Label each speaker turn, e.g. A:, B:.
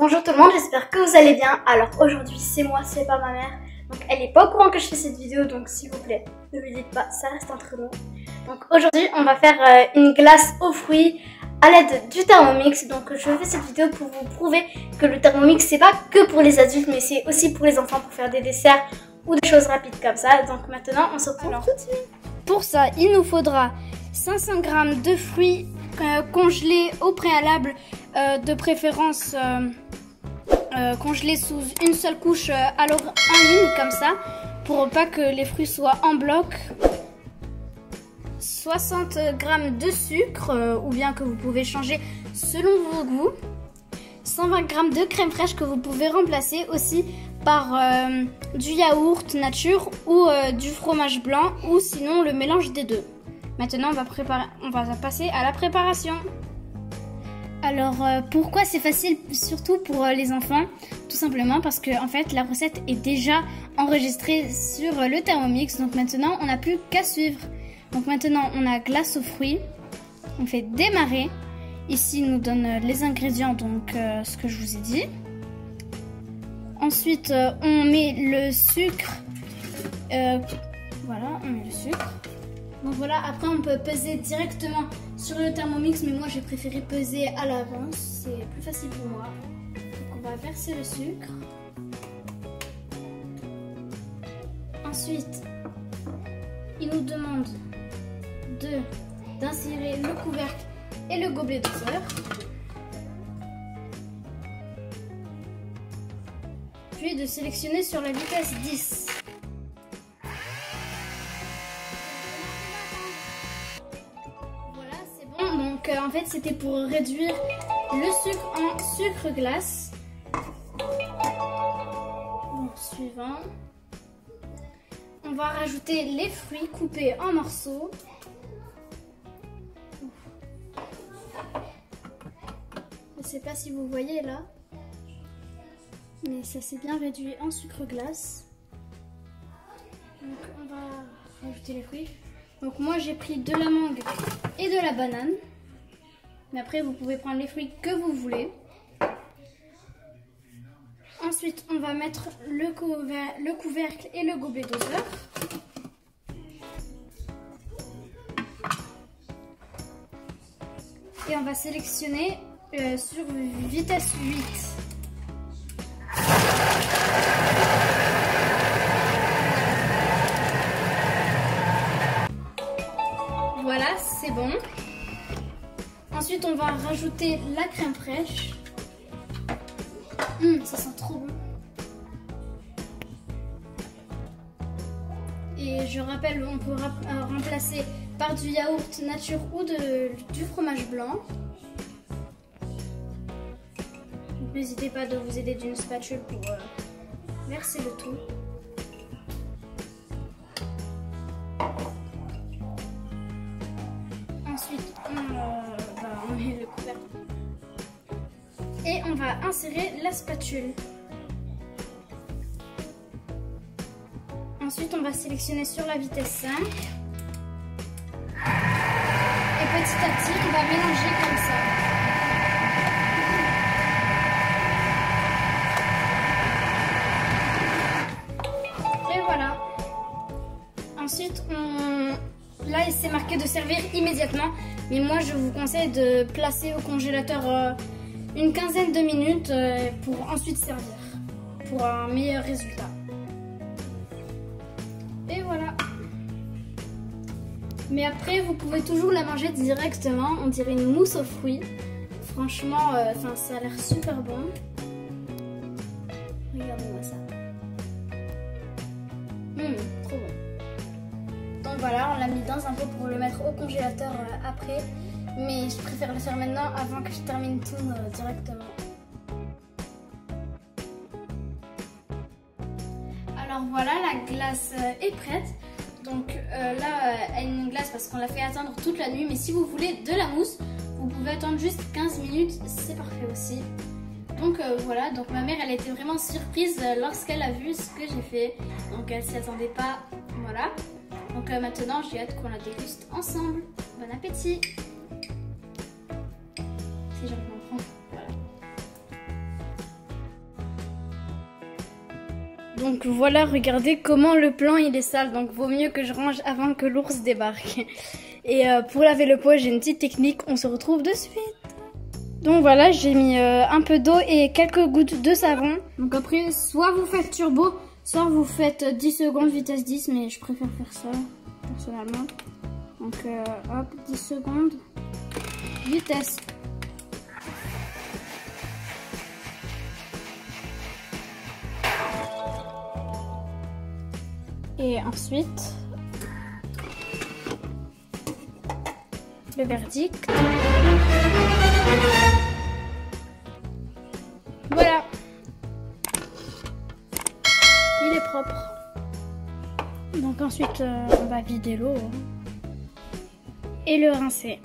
A: Bonjour tout le monde, j'espère que vous allez bien. Alors aujourd'hui c'est moi, c'est pas ma mère. Donc elle est pas au courant que je fais cette vidéo, donc s'il vous plaît, ne lui dites pas, ça reste entre nous. Donc aujourd'hui on va faire une glace aux fruits à l'aide du Thermomix. Donc je fais cette vidéo pour vous prouver que le Thermomix c'est pas que pour les adultes, mais c'est aussi pour les enfants, pour faire des desserts ou des choses rapides comme ça. Donc maintenant on se retrouve tout de suite.
B: Pour ça il nous faudra 500 g de fruits congelés au préalable, de préférence congelés sous une seule couche en ligne comme ça, pour pas que les fruits soient en bloc. 60 g de sucre, ou bien que vous pouvez changer selon vos goûts. 120 g de crème fraîche que vous pouvez remplacer aussi par du yaourt nature ou du fromage blanc, ou sinon le mélange des deux. Maintenant on va passer à la préparation. Alors pourquoi c'est facile, surtout pour les enfants? Tout simplement parce que en fait la recette est déjà enregistrée sur le Thermomix, donc maintenant on n'a plus qu'à suivre. Donc maintenant on a glace aux fruits, on fait démarrer. Ici il nous donne les ingrédients, donc ce que je vous ai dit. Ensuite on met le sucre, voilà, on met le sucre. Donc voilà, après on peut peser directement sur le Thermomix, mais moi j'ai préféré peser à l'avance, c'est plus facile pour moi. Donc on va verser le sucre. Ensuite, il nous demande d'insérer le couvercle et le gobelet doseur. Puis de sélectionner sur la vitesse 10. Donc en fait c'était pour réduire le sucre en sucre glace. Donc suivant, on va rajouter les fruits coupés en morceaux. Je ne sais pas si vous voyez là, mais ça s'est bien réduit en sucre glace. Donc on va rajouter les fruits. Donc moi j'ai pris de la mangue et de la banane. Mais après vous pouvez prendre les fruits que vous voulez. Ensuite on va mettre le couvercle et le gobelet doseur. Et on va sélectionner sur vitesse 8. Voilà, c'est bon. Ensuite, on va rajouter la crème fraîche. Ça sent trop bon. Et je rappelle, on peut remplacer par du yaourt nature ou du fromage blanc. N'hésitez pas de vous aider d'une spatule pour verser le tout. Ensuite, on met le couvercle et on va insérer la spatule. Ensuite, on va sélectionner sur la vitesse 5 et petit à petit, on va mélanger comme ça. Et voilà. Ensuite, là, il s'est marqué de servir immédiatement, mais moi, je vous conseille de placer au congélateur une quinzaine de minutes pour ensuite servir, pour un meilleur résultat. Et voilà. Mais après, vous pouvez toujours la manger directement, on dirait une mousse aux fruits. Franchement, ça a l'air super bon. Regardez-moi ça. Trop bon. Donc voilà, on l'a mis dans un pot pour le mettre au congélateur après. Mais je préfère le faire maintenant avant que je termine tout directement. Alors voilà, la glace est prête. Donc là, elle est une glace parce qu'on l'a fait attendre toute la nuit. Mais si vous voulez de la mousse, vous pouvez attendre juste 15 minutes, c'est parfait aussi. Donc voilà, donc ma mère elle était vraiment surprise lorsqu'elle a vu ce que j'ai fait. Donc elle s'y attendait pas, voilà. Donc maintenant j'ai hâte qu'on la déguste ensemble. Bon appétit! Si j'arrive à en prendre, voilà. Donc voilà, regardez comment le plan il est sale. Donc vaut mieux que je range avant que l'ours débarque. Et pour laver le pot, j'ai une petite technique. On se retrouve de suite. Donc voilà, j'ai mis un peu d'eau et quelques gouttes de savon. Donc après, soit vous faites turbo, soit vous faites 10 secondes vitesse 10. Mais je préfère faire ça, personnellement. Donc hop, 10 secondes. Vitesse. Et ensuite, le verdict. Voilà. Il est propre. Donc ensuite, on va vider l'eau et le rincer.